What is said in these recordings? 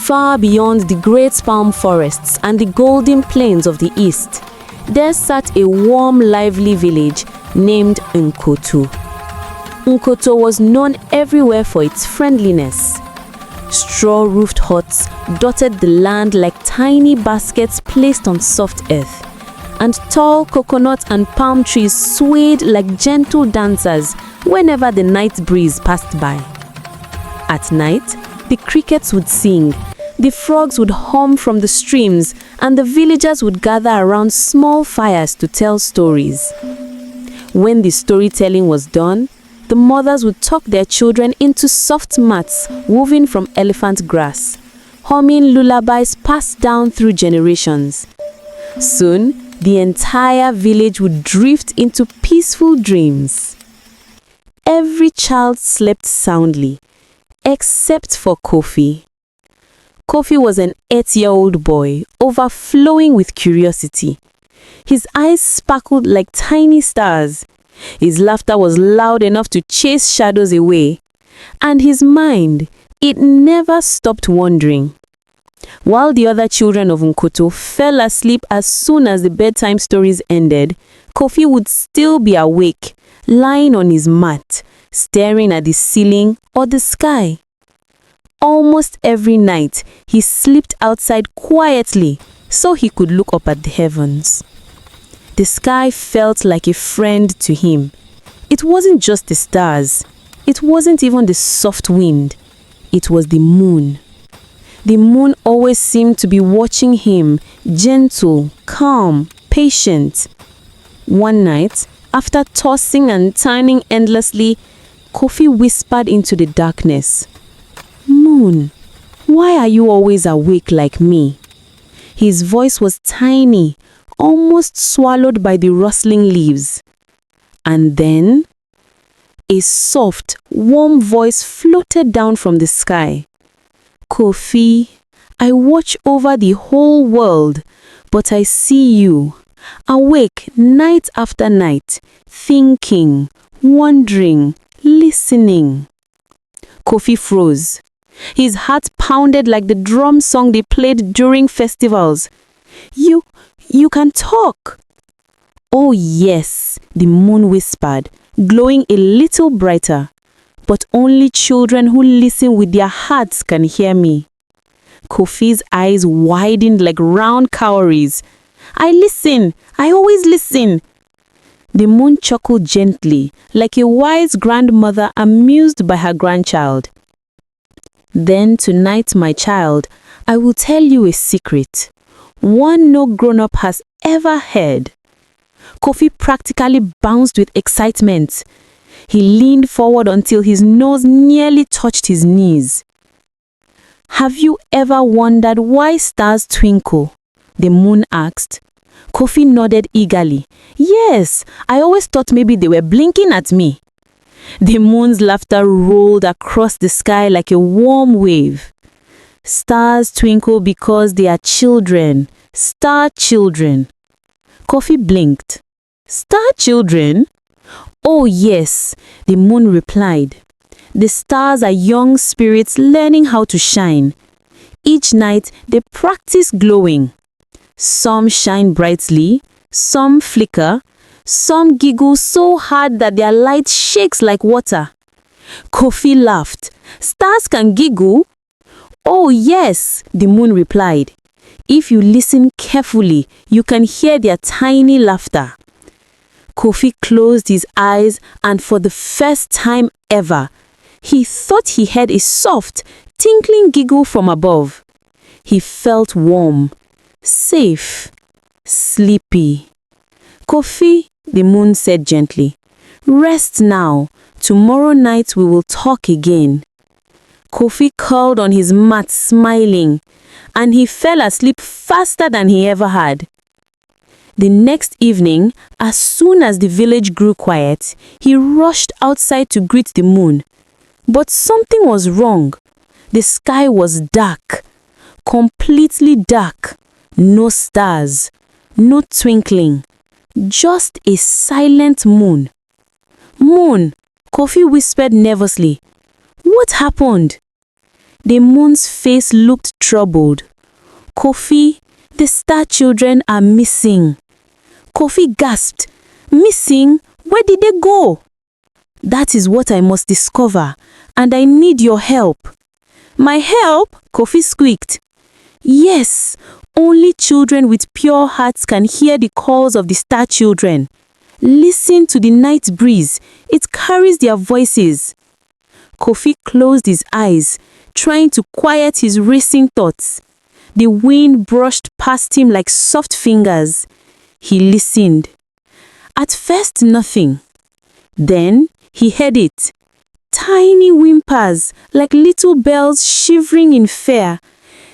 Far beyond the great palm forests and the golden plains of the east, there sat a warm, lively village named Nkoto. Nkoto was known everywhere for its friendliness. Straw-roofed huts dotted the land like tiny baskets placed on soft earth, and tall coconut and palm trees swayed like gentle dancers whenever the night breeze passed by. At night, the crickets would sing, the frogs would hum from the streams, and the villagers would gather around small fires to tell stories. When the storytelling was done, the mothers would tuck their children into soft mats woven from elephant grass, humming lullabies passed down through generations. Soon, the entire village would drift into peaceful dreams. Every child slept soundly, except for Kofi. Kofi was an 8-year-old boy, overflowing with curiosity. His eyes sparkled like tiny stars. His laughter was loud enough to chase shadows away. And his mind, it never stopped wandering. While the other children of Nkoto fell asleep as soon as the bedtime stories ended, Kofi would still be awake, lying on his mat, staring at the ceiling or the sky. Almost every night, he slipped outside quietly so he could look up at the heavens. The sky felt like a friend to him. It wasn't just the stars. It wasn't even the soft wind. It was the moon. The moon always seemed to be watching him, gentle, calm, patient. One night, after tossing and turning endlessly, Kofi whispered into the darkness, "Moon, why are you always awake like me?" His voice was tiny, almost swallowed by the rustling leaves. And then, a soft, warm voice floated down from the sky. "Kofi, I watch over the whole world, but I see you, awake night after night, thinking, wondering, listening." Kofi froze. His heart pounded like the drum song they played during festivals. You can talk." "Oh yes," the moon whispered, glowing a little brighter. "But only children who listen with their hearts can hear me." Kofi's eyes widened like round cowries. "I listen. I always listen." The moon chuckled gently, like a wise grandmother amused by her grandchild. "Then tonight, my child, I will tell you a secret. One no grown-up has ever heard." Kofi practically bounced with excitement. He leaned forward until his nose nearly touched his knees. "Have you ever wondered why stars twinkle?" the moon asked. Kofi nodded eagerly. "Yes, I always thought maybe they were blinking at me." The moon's laughter rolled across the sky like a warm wave. "Stars twinkle because they are children, star children." Kofi blinked. "Star children?" "Oh yes," the moon replied. "The stars are young spirits learning how to shine. Each night they practice glowing. Some shine brightly, some flicker, some giggle so hard that their light shakes like water." Kofi laughed. "Stars can giggle?" "Oh yes," the moon replied. "If you listen carefully, you can hear their tiny laughter." Kofi closed his eyes, and for the first time ever, he thought he heard a soft, tinkling giggle from above. He felt warm, safe, sleepy. "Kofi," the moon said gently, "rest now. Tomorrow night we will talk again." Kofi curled on his mat smiling, and he fell asleep faster than he ever had. The next evening, as soon as the village grew quiet, he rushed outside to greet the moon. But something was wrong. The sky was dark, completely dark. No stars, no twinkling, just a silent moon. "Moon," Kofi whispered nervously. "What happened?" The moon's face looked troubled. Kofi, the star children are missing. Kofi gasped. Missing? Where did they go? That is what I must discover, and I need your help. My help? Kofi squeaked. Yes, only children with pure hearts can hear the calls of the star children. Listen to the night breeze. It carries their voices. Kofi closed his eyes, trying to quiet his racing thoughts. The wind brushed past him like soft fingers. He listened. At first, nothing. Then he heard it. Tiny whimpers, like little bells shivering in fear.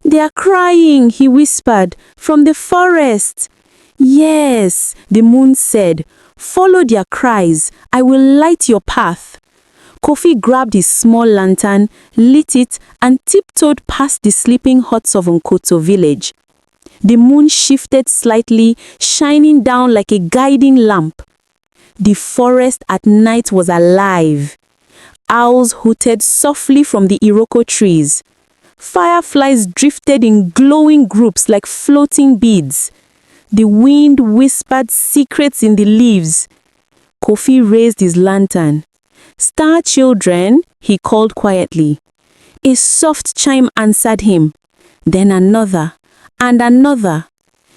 They are crying, he whispered, from the forest. Yes, the moon said. Follow their cries. I will light your path. Kofi grabbed his small lantern, lit it, and tiptoed past the sleeping huts of Nkoto village. The moon shifted slightly, shining down like a guiding lamp. The forest at night was alive. Owls hooted softly from the iroko trees. Fireflies drifted in glowing groups like floating beads. The wind whispered secrets in the leaves. Kofi raised his lantern. Star children, he called quietly. A soft chime answered him. Then another, and another.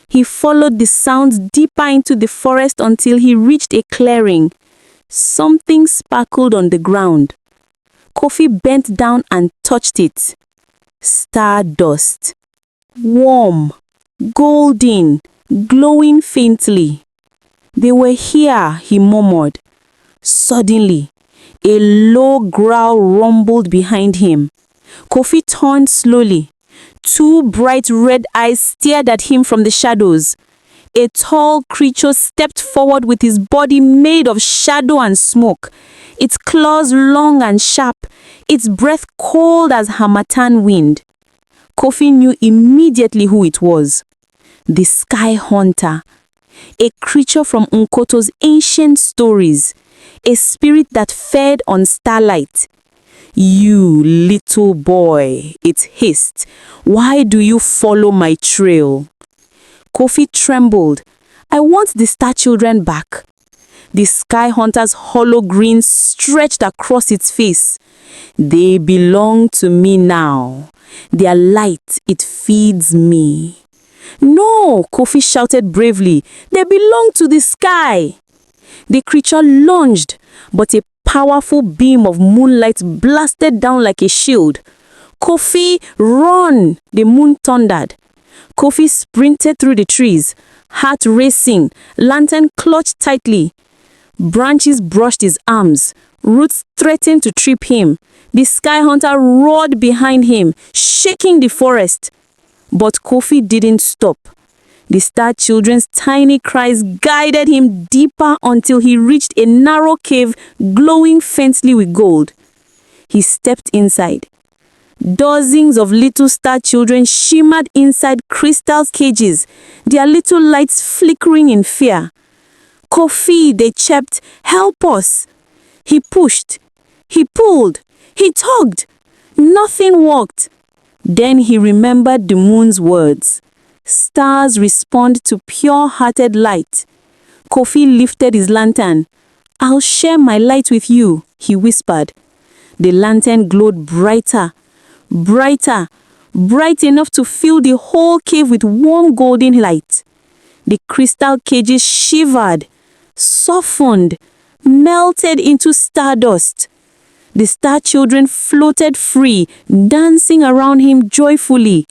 He followed the sounds deeper into the forest until he reached a clearing. Something sparkled on the ground. Kofi bent down and touched it. Stardust. Warm, golden, glowing faintly. They were here, he murmured. Suddenly, a low growl rumbled behind him. Kofi turned slowly. Two bright red eyes stared at him from the shadows. A tall creature stepped forward with his body made of shadow and smoke, its claws long and sharp, its breath cold as harmattan wind. Kofi knew immediately who it was. The Sky Hunter, a creature from Nkoto's ancient stories, a spirit that fed on starlight. You little boy, it hissed. Why do you follow my trail? Kofi trembled. I want the star children back. The Sky Hunter's hollow grin stretched across its face. They belong to me now. Their light, it feeds me. No, Kofi shouted bravely. They belong to the sky. The creature lunged, but a powerful beam of moonlight blasted down like a shield. Kofi, run! The moon thundered. Kofi sprinted through the trees, heart racing, lantern clutched tightly. Branches brushed his arms. Roots threatened to trip him. The Sky Hunter roared behind him, shaking the forest. But Kofi didn't stop. The star children's tiny cries guided him deeper until he reached a narrow cave glowing faintly with gold. He stepped inside. Dozens of little star children shimmered inside crystal cages, their little lights flickering in fear. Kofi, they chirped, help us. He pushed. He pulled. He tugged. Nothing worked. Then he remembered the moon's words. Stars respond to pure-hearted light. Kofi lifted his lantern. I'll share my light with you, he whispered. The lantern glowed brighter, brighter, bright enough to fill the whole cave with warm golden light. The crystal cages shivered, softened, melted into stardust. The star children floated free, dancing around him joyfully.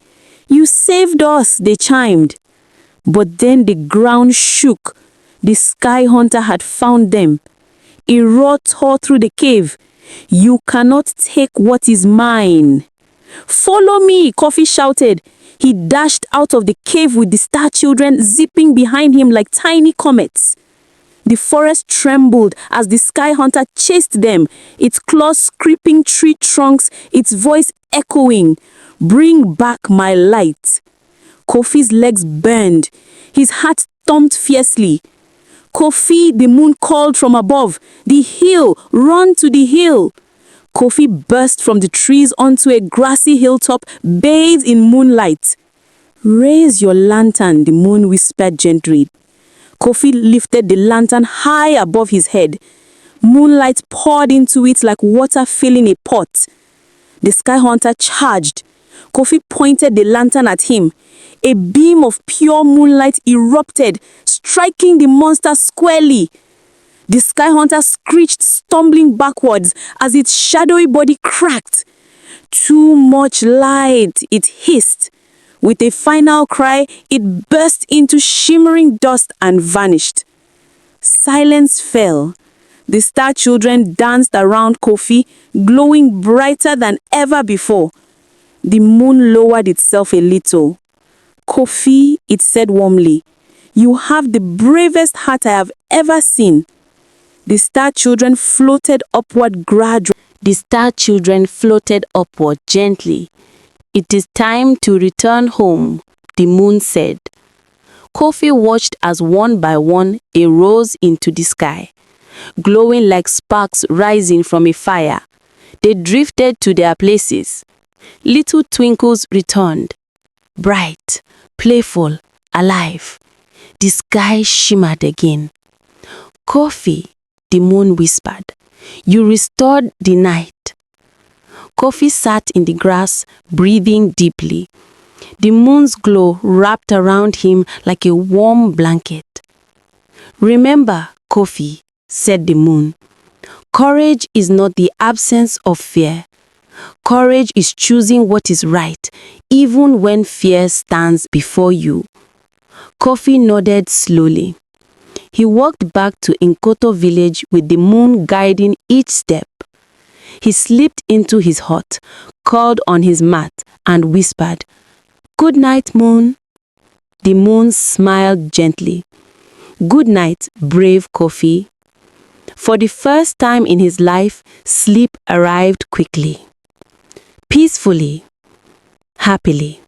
You saved us, they chimed. But then the ground shook. The Sky Hunter had found them. A roar tore through the cave. You cannot take what is mine. Follow me, Kofi shouted. He dashed out of the cave with the star children zipping behind him like tiny comets. The forest trembled as the Sky Hunter chased them, its claws scraping tree trunks, its voice echoing. Bring back my light. Kofi's legs burned. His heart thumped fiercely. Kofi, the moon called from above. The hill, run to the hill. Kofi burst from the trees onto a grassy hilltop bathed in moonlight. "Raise your lantern," the moon whispered gently. Kofi lifted the lantern high above his head. Moonlight poured into it like water filling a pot. The sky hunter charged. Kofi pointed the lantern at him. A beam of pure moonlight erupted, striking the monster squarely. The sky hunter screeched, stumbling backwards as its shadowy body cracked. "Too much light," it hissed. With a final cry, it burst into shimmering dust and vanished. Silence fell. The star children danced around Kofi, glowing brighter than ever before. The moon lowered itself a little. "Kofi," it said warmly, "you have the bravest heart I have ever seen." The star children floated upward gradually. The star children floated upward gently. "It is time to return home," the moon said. Kofi watched as one by one they rose into the sky, glowing like sparks rising from a fire. They drifted to their places. Little twinkles returned, bright, playful, alive. The sky shimmered again. "Kofi," the moon whispered, "you restored the night." Kofi sat in the grass, breathing deeply. The moon's glow wrapped around him like a warm blanket. "Remember, Kofi," said the moon, "courage is not the absence of fear. Courage is choosing what is right, even when fear stands before you." Kofi nodded slowly. He walked back to Nkoto village with the moon guiding each step. He slipped into his hut, curled on his mat, and whispered, "Good night, moon." The moon smiled gently. "Good night, brave Kofi." For the first time in his life, sleep arrived quickly, peacefully, happily.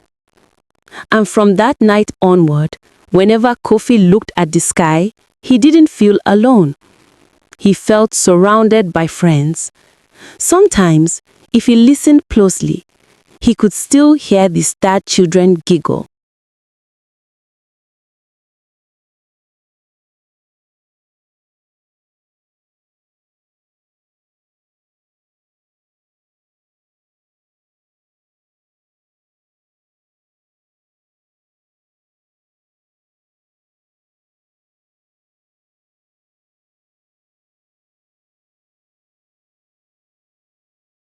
And from that night onward, whenever Kofi looked at the sky, he didn't feel alone. He felt surrounded by friends. Sometimes, if he listened closely, he could still hear the star children giggle.